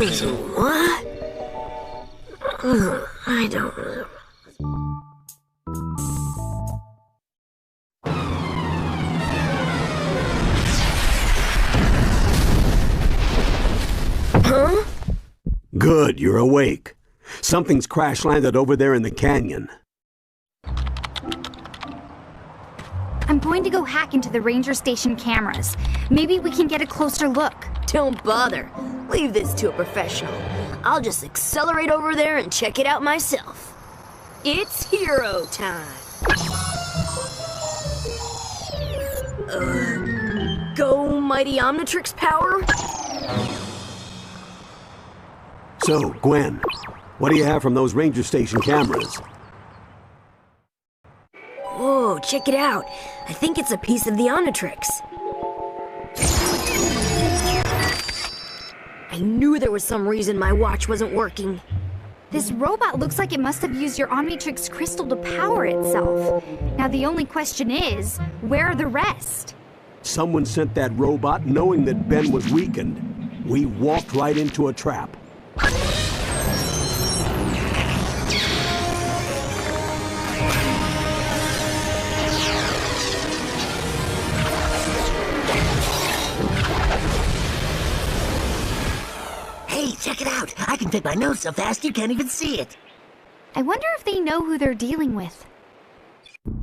What? I don't know. Huh? Good, you're awake. Something's crash-landed over there in the canyon. I'm going to go hack into the ranger station cameras. Maybe we can get a closer look. Don't bother. Leave this to a professional. I'll just accelerate over there and check it out myself. It's hero time. Go mighty Omnitrix power. So, Gwen, what do you have from those ranger station cameras? Whoa, check it out. I think it's a piece of the Omnitrix. I knew there was some reason my watch wasn't working. This robot looks like it must have used your Omnitrix crystal to power itself. Now the only question is, where are the rest? Someone sent that robot knowing that Ben was weakened. We walked right into a trap. Hey, check it out! I can take my nose so fast you can't even see it! I wonder if they know who they're dealing with.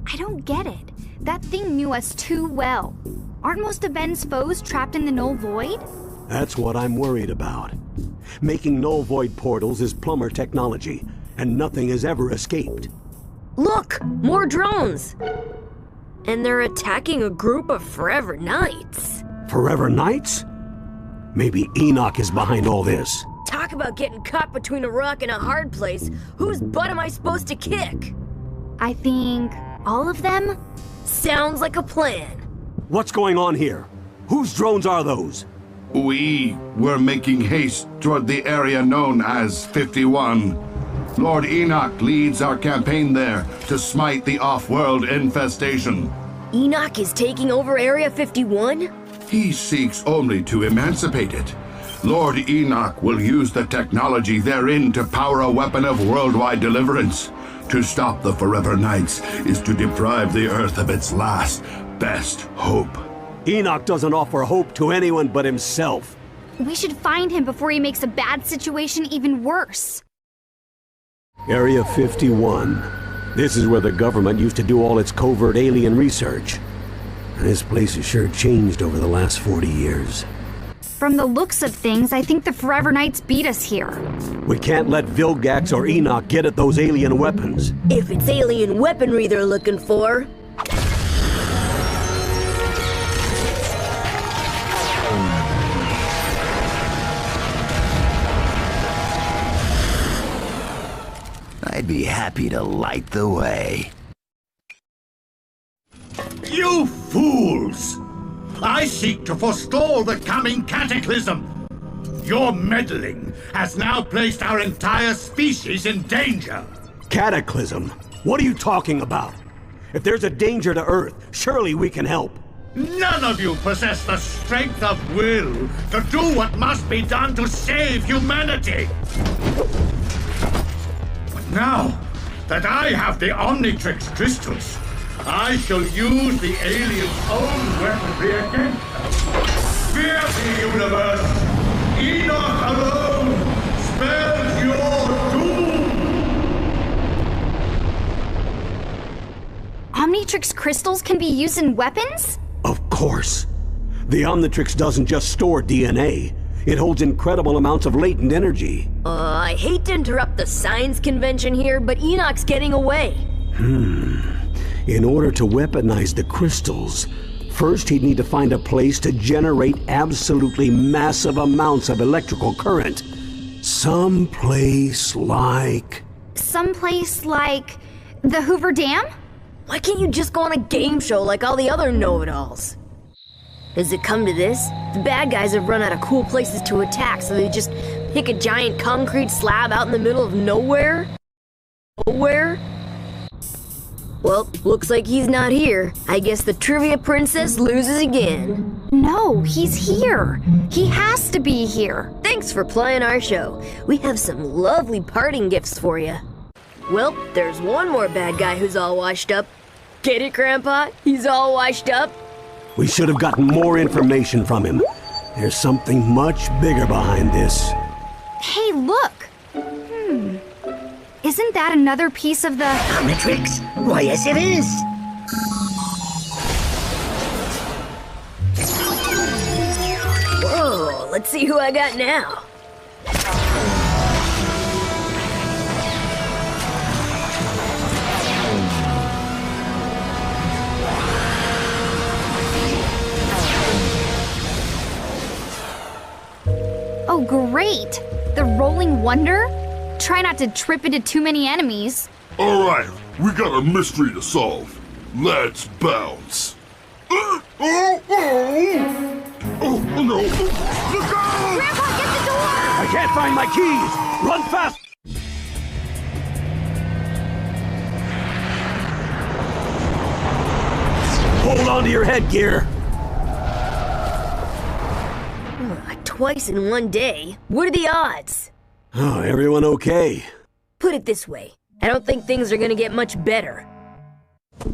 I don't get it. That thing knew us too well. Aren't most of Ben's foes trapped in the null void? That's what I'm worried about. Making null void portals is plumber technology, and nothing has ever escaped. Look! More drones! And they're attacking a group of Forever Knights. Forever Knights? Maybe Enoch is behind all this. Talk about getting caught between a rock and a hard place. Whose butt am I supposed to kick? I think all of them? Sounds like a plan. What's going on here? Whose drones are those? We were making haste toward the area known as 51. Lord Enoch leads our campaign there to smite the off-world infestation. Enoch is taking over Area 51? He seeks only to emancipate it. Lord Enoch will use the technology therein to power a weapon of worldwide deliverance. To stop the Forever Knights is to deprive the Earth of its last, best hope. Enoch doesn't offer hope to anyone but himself. We should find him before he makes a bad situation even worse. Area 51. This is where the government used to do all its covert alien research. This place has sure changed over the last 40 years. From the looks of things, I think the Forever Knights beat us here. We can't let Vilgax or Enoch get at those alien weapons. If it's alien weaponry they're looking for. I'd be happy to light the way. You fools! I seek to forestall the coming cataclysm. Your meddling has now placed our entire species in danger. Cataclysm? What are you talking about? If there's a danger to Earth, surely we can help. None of you possess the strength of will to do what must be done to save humanity. But now that I have the Omnitrix crystals, I shall use the aliens' own weaponry against them. Fear the universe! Enoch alone spells your doom! Omnitrix crystals can be used in weapons? Of course. The Omnitrix doesn't just store DNA. It holds incredible amounts of latent energy. I hate to interrupt the science convention here, but Enoch's getting away. In order to weaponize the crystals, first he'd need to find a place to generate absolutely massive amounts of electrical current. Someplace like the Hoover Dam? Why can't you just go on a game show like all the other know-it-alls? Has it come to this? The bad guys have run out of cool places to attack, so they just pick a giant concrete slab out in the middle of nowhere? Well, looks like he's not here. I guess the trivia princess loses again. No, he's here. He has to be here. Thanks for playing our show. We have some lovely parting gifts for you. Well, there's one more bad guy who's all washed up. Get it, Grandpa? He's all washed up? We should have gotten more information from him. There's something much bigger behind this. Hey, look! Isn't that another piece of the... Omnitrix? Why, yes it is. Whoa, let's see who I got now. Oh, great! The Rolling Wonder? Try not to trip into too many enemies. All right, we got a mystery to solve. Let's bounce. Oh no! Look out! Grandpa, get the door! I can't find my keys! Run fast! Hold on to your headgear! Twice in one day? What are the odds? Oh, everyone okay? Put it this way, I don't think things are gonna get much better.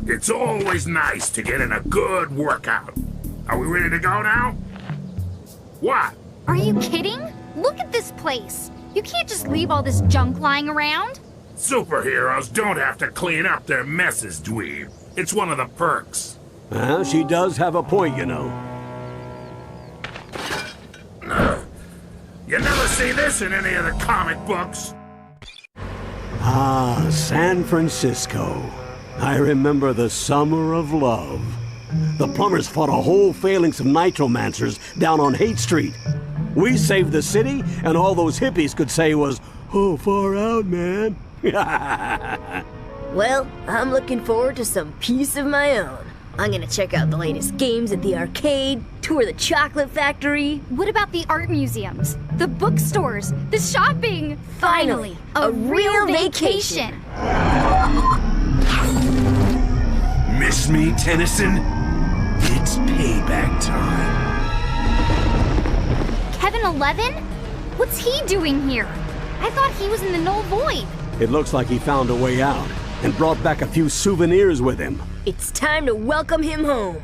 It's always nice to get in a good workout. Are we ready to go now? What? Are you kidding? Look at this place. You can't just leave all this junk lying around. Superheroes don't have to clean up their messes, dweeb. It's one of the perks. Well, she does have a point, you know. You never see this in any of the comic books. Ah, San Francisco. I remember the summer of love. The plumbers fought a whole phalanx of nitromancers down on Haight Street. We saved the city, and all those hippies could say was, "Oh, far out, man." Well, I'm looking forward to some peace of my own. I'm gonna check out the latest games at the arcade, tour the chocolate factory. What about the art museums, the bookstores, the shopping? Finally, a real vacation. Miss me, Tennyson? It's payback time. Kevin 11? What's he doing here? I thought he was in the Null Void. It looks like he found a way out and brought back a few souvenirs with him. It's time to welcome him home.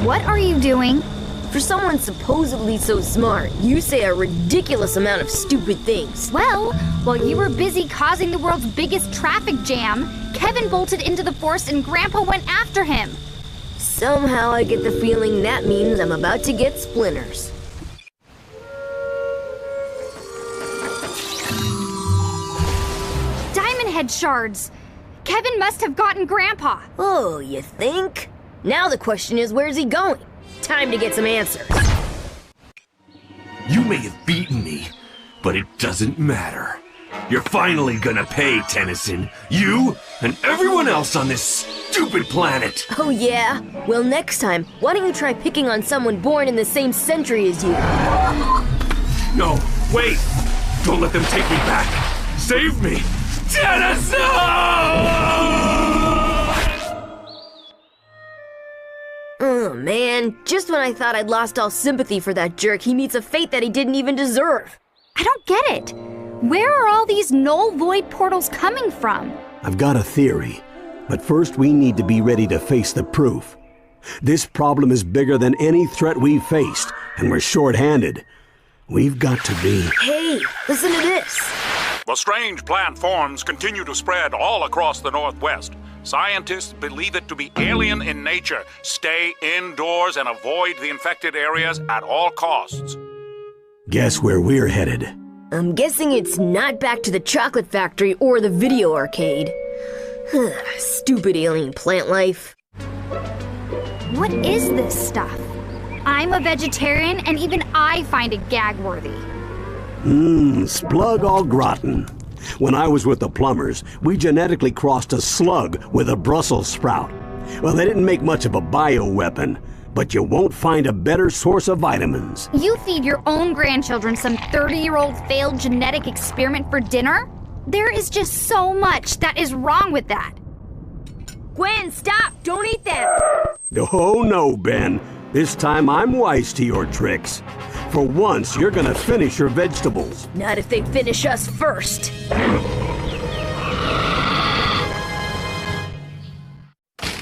What are you doing? For someone supposedly so smart, you say a ridiculous amount of stupid things. Well, while you were busy causing the world's biggest traffic jam, Kevin bolted into the forest and Grandpa went after him. Somehow I get the feeling that means I'm about to get splinters. Diamond head shards. Kevin must have gotten Grandpa. Oh, you think? Now the question is, where's he going? Time to get some answers. You may have beaten me, but it doesn't matter. You're finally gonna pay, Tennyson. You and everyone else on this stupid planet. Oh yeah? Well, next time, why don't you try picking on someone born in the same century as you? No, wait! Don't let them take me back! Save me! Tennyson! Oh man, just when I thought I'd lost all sympathy for that jerk, he meets a fate that he didn't even deserve. I don't get it. Where are all these Null Void portals coming from? I've got a theory, but first we need to be ready to face the proof. This problem is bigger than any threat we've faced, and we're short-handed. We've got to be... Hey, listen to this. The strange plant forms continue to spread all across the Northwest. Scientists believe it to be alien in nature. Stay indoors and avoid the infected areas at all costs. Guess where we're headed? I'm guessing it's not back to the chocolate factory or the video arcade. Stupid alien plant life. What is this stuff? I'm a vegetarian and even I find it gag-worthy. Splug au gratin. When I was with the plumbers, we genetically crossed a slug with a Brussels sprout. Well, they didn't make much of a bioweapon, but you won't find a better source of vitamins. You feed your own grandchildren some 30-year-old failed genetic experiment for dinner? There is just so much that is wrong with that. Gwen, stop! Don't eat that! Oh no, Ben. This time I'm wise to your tricks. For once, you're gonna finish your vegetables. Not if they finish us first.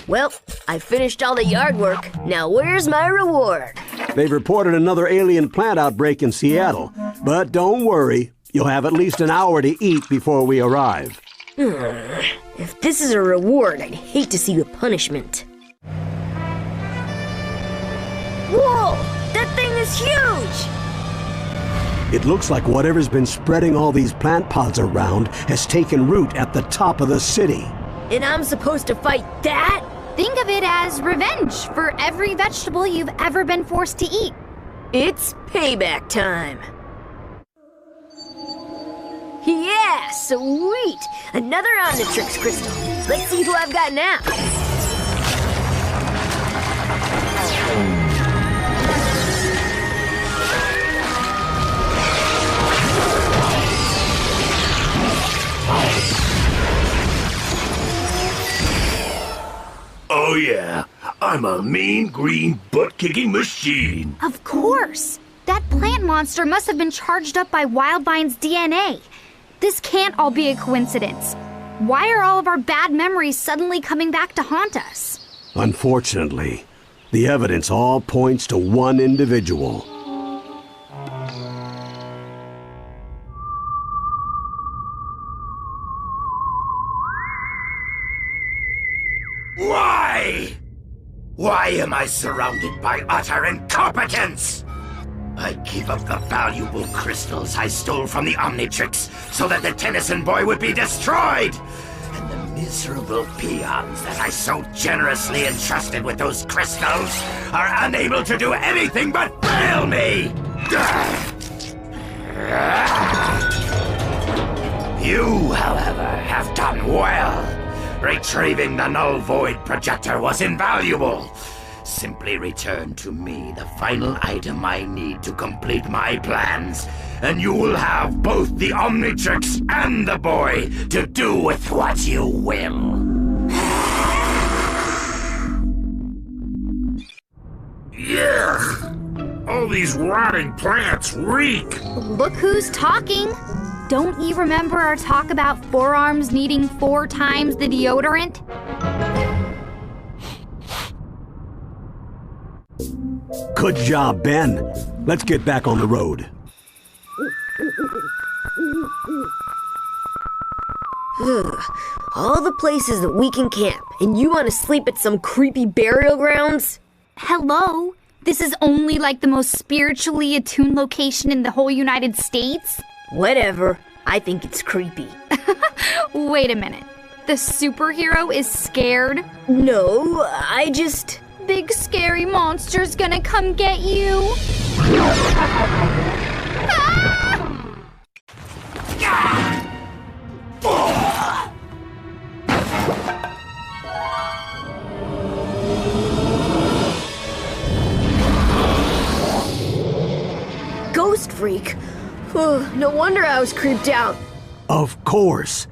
Well, I finished all the yard work. Now where's my reward? They've reported another alien plant outbreak in Seattle. But don't worry, you'll have at least an hour to eat before we arrive. If this is a reward, I'd hate to see the punishment. Whoa! That thing is huge! It looks like whatever's been spreading all these plant pods around has taken root at the top of the city. And I'm supposed to fight that? Think of it as revenge for every vegetable you've ever been forced to eat. It's payback time. Yeah, sweet! Another Omnitrix crystal. Let's see who I've got now. Oh yeah, I'm a mean green butt-kicking machine. Of course! That plant monster must have been charged up by Wildvine's DNA. This can't all be a coincidence. Why are all of our bad memories suddenly coming back to haunt us? Unfortunately, the evidence all points to one individual. Why? Why am I surrounded by utter incompetence? I gave up the valuable crystals I stole from the Omnitrix so that the Tennyson boy would be destroyed. And the miserable peons that I so generously entrusted with those crystals are unable to do anything but fail me. You, however, have done well. Retrieving the null void projector was invaluable. Simply return to me the final item I need to complete my plans, and you will have both the Omnitrix and the boy to do with what you will. Yuck! All these rotting plants reek! Look who's talking! Don't you remember our talk about forearms needing 4 times the deodorant? Good job, Ben. Let's get back on the road. All the places that we can camp, and you want to sleep at some creepy burial grounds? Hello? This is only like the most spiritually attuned location in the whole United States? Whatever. I think it's creepy. Wait a minute. The superhero is scared? No, I just... Big scary monster's gonna come get you. Ghost freak? No wonder I was creeped out. Of course.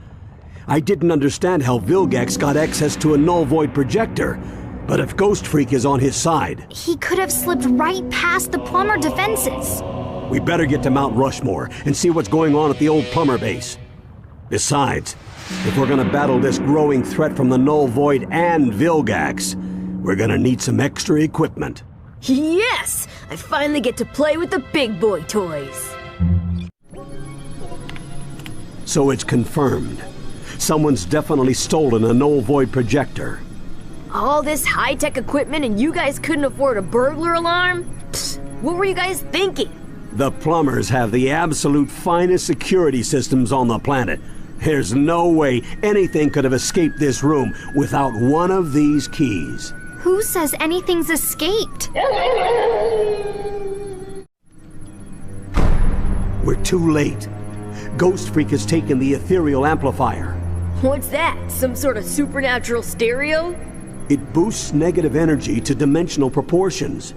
I didn't understand how Vilgax got access to a null void projector. But if Ghost Freak is on his side... He could have slipped right past the plumber defenses. We better get to Mount Rushmore and see what's going on at the old plumber base. Besides, if we're gonna battle this growing threat from the null void and Vilgax, we're gonna need some extra equipment. Yes! I finally get to play with the big boy toys. So it's confirmed. Someone's definitely stolen a null void projector. All this high-tech equipment and you guys couldn't afford a burglar alarm? Psst, what were you guys thinking? The plumbers have the absolute finest security systems on the planet. There's no way anything could have escaped this room without one of these keys. Who says anything's escaped? We're too late. Ghost Freak has taken the ethereal amplifier. What's that? Some sort of supernatural stereo? It boosts negative energy to dimensional proportions.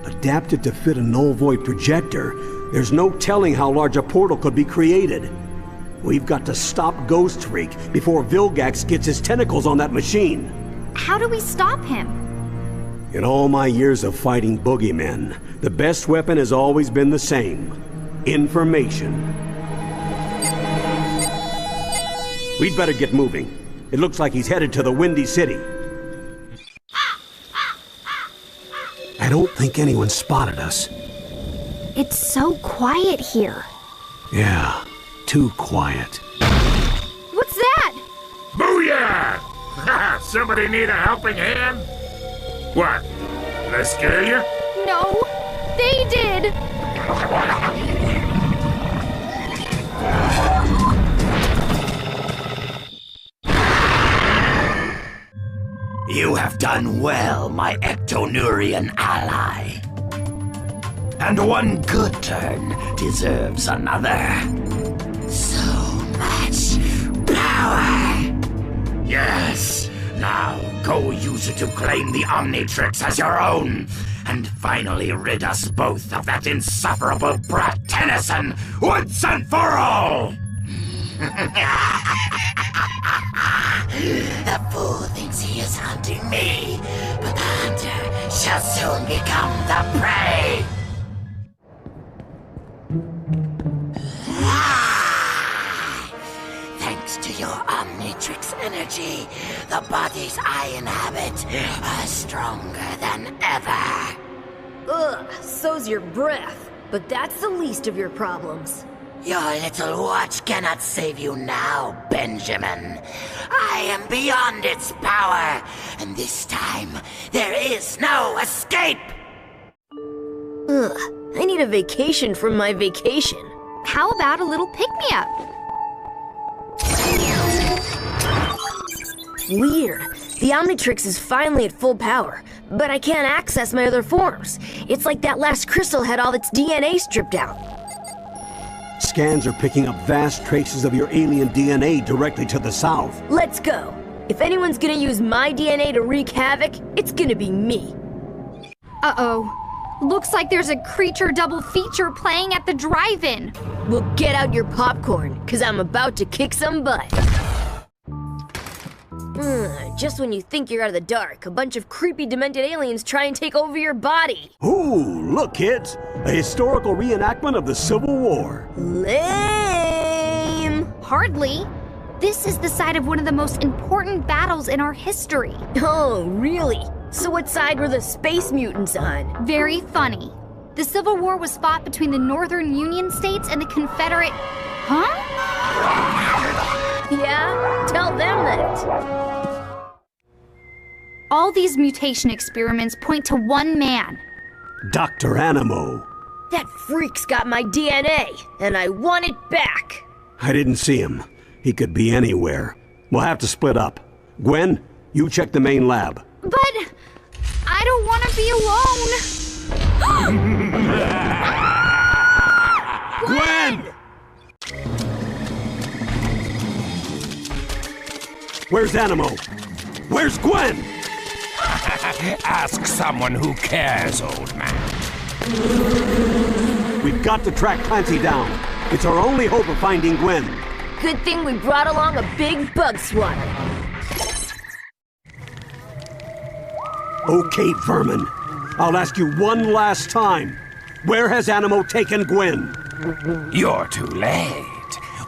Adapted to fit a null void projector, there's no telling how large a portal could be created. We've got to stop Ghost Freak before Vilgax gets his tentacles on that machine. How do we stop him? In all my years of fighting boogeymen, the best weapon has always been the same: information. We'd better get moving. It looks like he's headed to the Windy City. I don't think anyone spotted us. It's so quiet here. Yeah, too quiet. What's that? Booyah! Somebody need a helping hand? What? Did I scare you? No, they did. You have done well, my Ectonurian ally. And one good turn deserves another. So much power! Yes, now go use it to claim the Omnitrix as your own, and finally rid us both of that insufferable brat Tennyson once and for all! The fool thinks he is hunting me, but the hunter shall soon become the prey! Thanks to your Omnitrix energy, the bodies I inhabit are stronger than ever. Ugh, so's your breath. But that's the least of your problems. Your little watch cannot save you now, Benjamin. I am beyond its power, and this time there is no escape! Ugh, I need a vacation from my vacation. How about a little pick-me-up? Weird. The Omnitrix is finally at full power, but I can't access my other forms. It's like that last crystal had all its DNA stripped out. Scans are picking up vast traces of your alien DNA directly to the south. Let's go. If anyone's gonna use my DNA to wreak havoc, it's gonna be me. Uh-oh. Looks like there's a creature double feature playing at the drive-in. Well, get out your popcorn, cause I'm about to kick some butt. Just when you think you're out of the dark, a bunch of creepy demented aliens try and take over your body. Ooh, look kids! A historical reenactment of the Civil War. Lame! Hardly. This is the site of one of the most important battles in our history. Oh, really? So what side were the space mutants on? Very funny. The Civil War was fought between the Northern Union states and the Confederate... Huh? Yeah? Tell them that. All these mutation experiments point to one man. Dr. Animo. That freak's got my DNA, and I want it back. I didn't see him. He could be anywhere. We'll have to split up. Gwen, you check the main lab. But I don't want to be alone. Gwen! Where's Animo? Where's Gwen? Ask someone who cares, old man. We've got to track Clancy down. It's our only hope of finding Gwen. Good thing we brought along a big bug swatter. Okay, Vermin. I'll ask you one last time. Where has Animo taken Gwen? You're too late.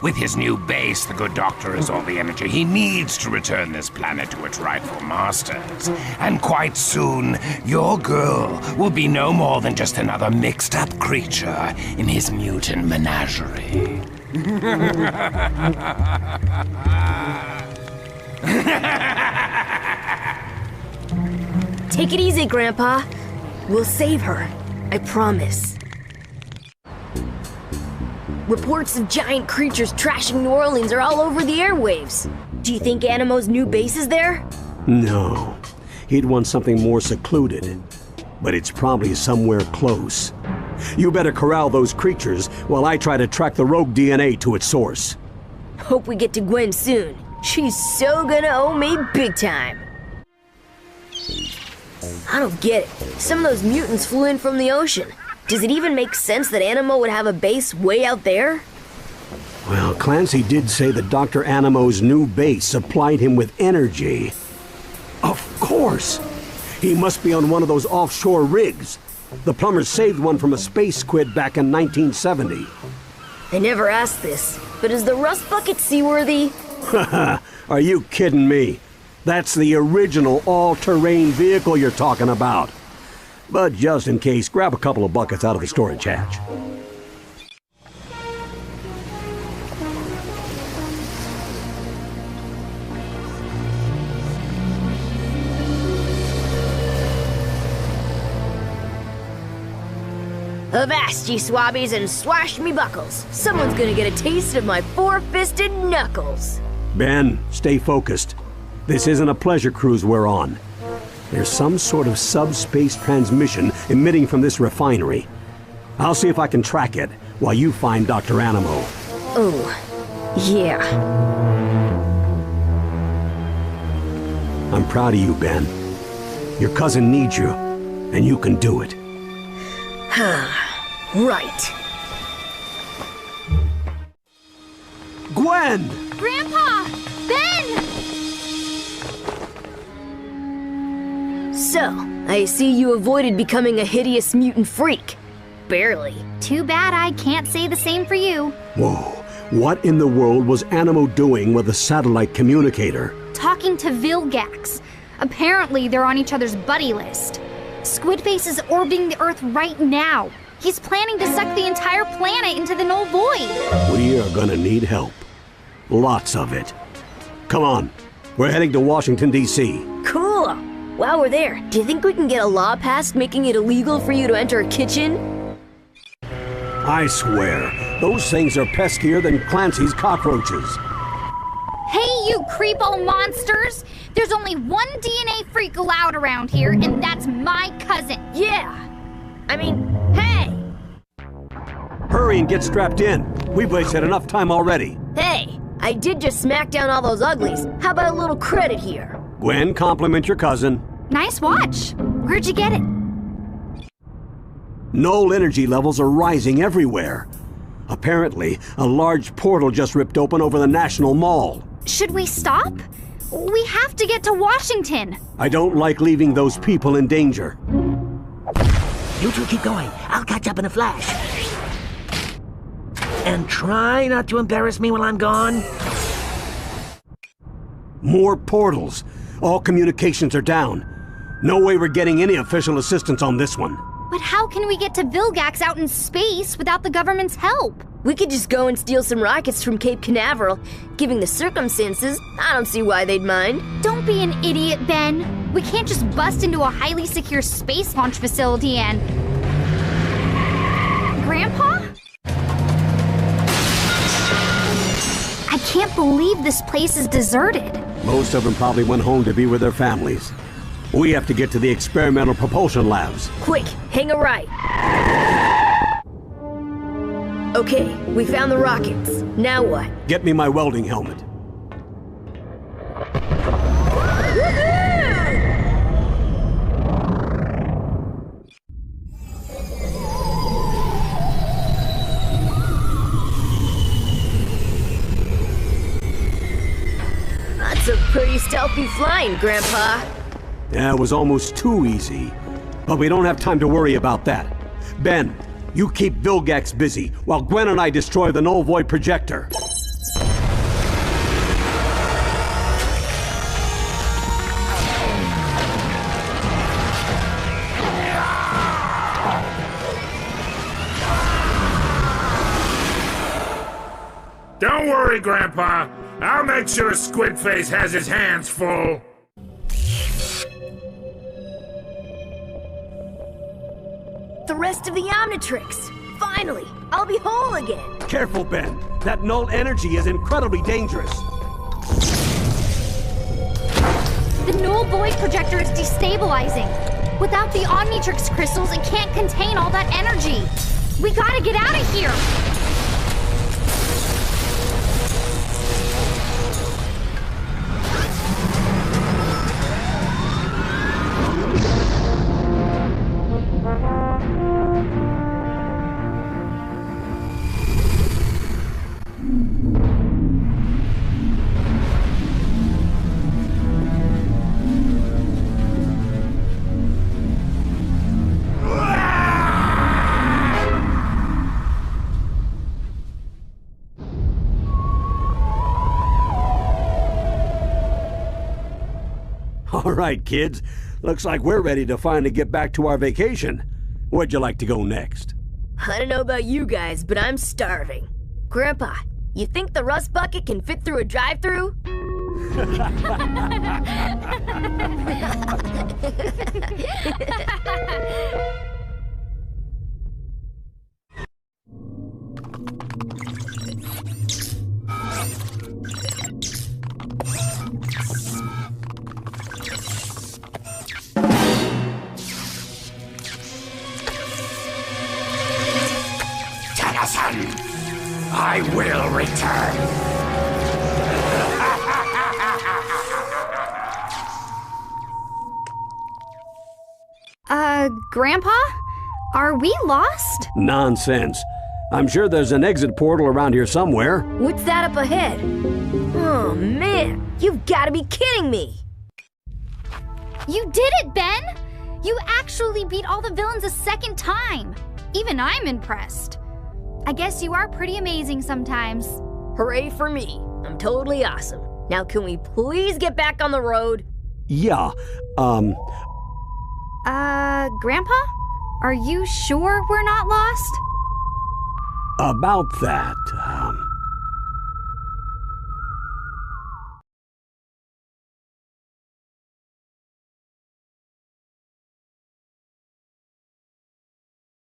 With his new base, the good doctor has all the energy he needs to return this planet to its rightful masters. And quite soon, your girl will be no more than just another mixed-up creature in his mutant menagerie. Take it easy, Grandpa. We'll save her. I promise. Reports of giant creatures trashing New Orleans are all over the airwaves. Do you think Animo's new base is there? No. He'd want something more secluded. But it's probably somewhere close. You better corral those creatures while I try to track the rogue DNA to its source. Hope we get to Gwen soon. She's so gonna owe me big time. I don't get it. Some of those mutants flew in from the ocean. Does it even make sense that Animo would have a base way out there? Well, Clancy did say that Dr. Animo's new base supplied him with energy. Of course! He must be on one of those offshore rigs. The plumbers saved one from a space squid back in 1970. I never asked this, but is the rust bucket seaworthy? Haha, are you kidding me? That's the original all-terrain vehicle you're talking about. But just in case, grab a couple of buckets out of the storage hatch. Avast ye swabbies and swash me buckles. Someone's gonna get a taste of my four-fisted knuckles. Ben, stay focused. This isn't a pleasure cruise we're on. There's some sort of subspace transmission emitting from this refinery. I'll see if I can track it while you find Dr. Animo. Oh, yeah. I'm proud of you, Ben. Your cousin needs you, and you can do it. Right. Gwen! Grandpa! Ben! So, I see you avoided becoming a hideous mutant freak. Barely. Too bad I can't say the same for you. Whoa. What in the world was Animo doing with a satellite communicator? Talking to Vilgax. Apparently they're on each other's buddy list. Squidface is orbiting the Earth right now. He's planning to suck the entire planet into the null void. We are gonna need help. Lots of it. Come on. We're heading to Washington, D.C. Cool. While we're there, do you think we can get a law passed making it illegal for you to enter a kitchen? I swear, those things are peskier than Clancy's cockroaches. Hey, you creepo monsters! There's only one DNA freak allowed around here, and that's my cousin. Yeah! I mean, hey! Hurry and get strapped in. We've wasted enough time already. Hey, I did just smack down all those uglies. How about a little credit here? Gwen, compliment your cousin. Nice watch. Where'd you get it? Null energy levels are rising everywhere. Apparently, a large portal just ripped open over the National Mall. Should we stop? We have to get to Washington. I don't like leaving those people in danger. You two keep going. I'll catch up in a flash. And try not to embarrass me while I'm gone. More portals. All communications are down. No way we're getting any official assistance on this one. But how can we get to Vilgax out in space without the government's help? We could just go and steal some rockets from Cape Canaveral. Given the circumstances, I don't see why they'd mind. Don't be an idiot, Ben. We can't just bust into a highly secure space launch facility and... Grandpa? I can't believe this place is deserted. Most of them probably went home to be with their families. We have to get to the experimental propulsion labs. Quick, hang a right. Okay, we found the rockets. Now what? Get me my welding helmet. That's a pretty stealthy flying, Grandpa. Yeah, it was almost too easy. But we don't have time to worry about that. Ben, you keep Vilgax busy while Gwen and I destroy the null void projector. Don't worry, Grandpa. I'll make sure Squidface has his hands full. The rest of the Omnitrix! Finally! I'll be whole again! Careful, Ben. That null energy is incredibly dangerous. The null void projector is destabilizing. Without the Omnitrix crystals, it can't contain all that energy. We gotta get out of here! All right, kids. Looks like we're ready to finally get back to our vacation. Where'd you like to go next? I don't know about you guys, but I'm starving. Grandpa, you think the rust bucket can fit through a drive-thru? Tennyson, I will return. Grandpa? Are we lost? Nonsense. I'm sure there's an exit portal around here somewhere. What's that up ahead? Oh, man. You've got to be kidding me. You did it, Ben! You actually beat all the villains a second time. Even I'm impressed. I guess you are pretty amazing sometimes. Hooray for me. I'm totally awesome. Now can we please get back on the road? Yeah, Grandpa? Are you sure we're not lost? about that,